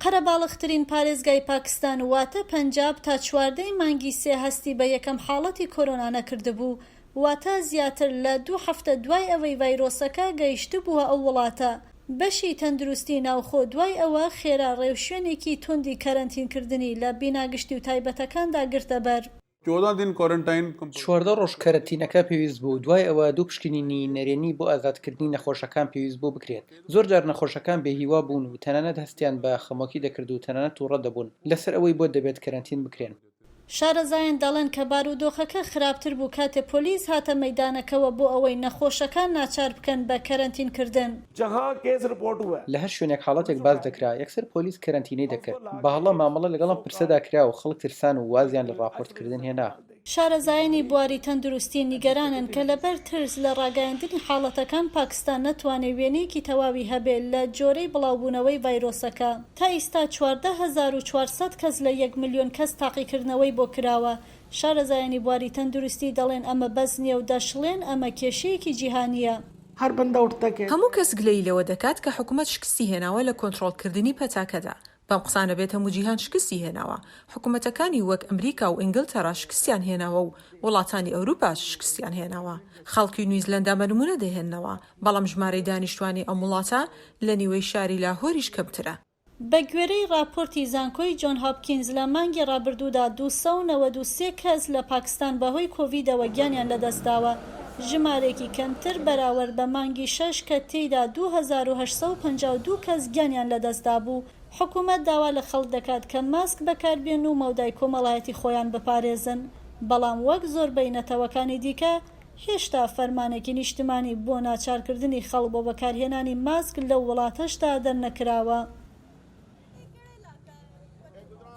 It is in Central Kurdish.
قەرەباڵغترین پارێزگای پاکستان واتە پەنجاب تا 14 مانگی سێ هەستی بە یەکەم حاڵەتی کۆرۆنا نەکردبوو، واتە زیاتر لە 2 هەفتە دوای ئەوەی ڤایرۆسەکە گەیشتبووە ئەو وڵاتە. بەشی تەندروستی ناوخۆ دوای ئەوە خێرا ڕێوشوێنێکی توندی کەرەنتینکردنی لە بیناگشتی و تایبەتەکاندا گرتە بەر. 14 ڕۆژ کەرەنتینەکە پێویست بوو. دوای ئەوە 2 پشکنینی نەرێنی بۆ ئازادکردنی نەخۆشەکان پێویست بوو بکرێت. زۆر جار نەخۆشەکان بێهیوا بوون و تەنانەت هەستیان بە خەمۆکی دەکرد و تەنانەت تووڕە دەبوون لەسەر ئەوەی بۆ دەبێت کەرەنتین بکرێن. شارەزایان دەڵێن کە بارودۆخەکە خراپتر بوو کاتێ پۆلیس هاتە مەیدانەکەوە بۆ ئەوەی نەخۆشەکان ناچار بکەن بە کەرەنتینکردن. لە هەر شوێنێک حاڵەتێک باز دەکرا یەکسەر پۆلیس کەرەنتینەی دەکرد. بەهەڵە مامەڵە لەگەڵم پرسەدا کرا و خەڵک ترسان و وازیان لە ڕاپۆرتکردن هێنا. شارەزایانی بواری تەندروستی نیگەرانن کە لەبەر ترس لە ڕاگەیاندنی حاڵەتەکان پاکستان نەتوانێت وێنەیەکی تەواوی هەبێت لە جۆرەی بڵاوبوونەوەی ڤایرۆسەکە. تا ئێستا 14,400 کەس لە 1 ملیۆن کەس تاقیکردنەوەی بۆ کراوە. شارەزایانی بواری تەندروستی دەڵێن ئەمە بەس نییە و دەشڵێن ئەمە کێشەیەکی جیهانیە. هەموو کەس گلەی لەوە دەکات کە حکوومەت شکستی هێناوە لە کۆنتڕۆڵکردنی پەتاکەدا. بەم قسانە بێت هەموو جیهان شکستی هێناوە. حکوومەتەکانی وەک ئەمریکا و ئینگلتەرا شکستیان هێناوە و وڵاتانی ئەوروپاش شکستیان هێناوە. خەڵکی نیوزیلەندا بە نمونە دەهێننەوە، بەڵام ژمارەی دانیشتوانی ئەم وڵاتە لە نیوەی شاری لاهۆریش کەمترە. بە گوێرەی راپۆرتی زانکۆی جۆن هاپکینز لە مانگی ڕابردوودا 293 کەس لە پاکستان بەهۆی کۆڤیدەوە گیانیان لەدەستداوە، ژمارێکی کەمتر بەراورد بە مانگی 6 کە تێیدا 2852 کەس گیانیان لەدەستدا بوو. حکوومەت داوا لە خەڵک دەکات کە ماسک بەکاربێن و مەودای کۆمەڵایەتی خۆیان بپارێزن، بەڵام وەک زۆربەی نەتەوەکانی دیکە هێشتا فەرمانێکی نیشتمانی بۆ ناچارکردنی خەڵک بۆ بەکارهێنانی ماسک لەو وڵاتەشدا دەرنەکراوە.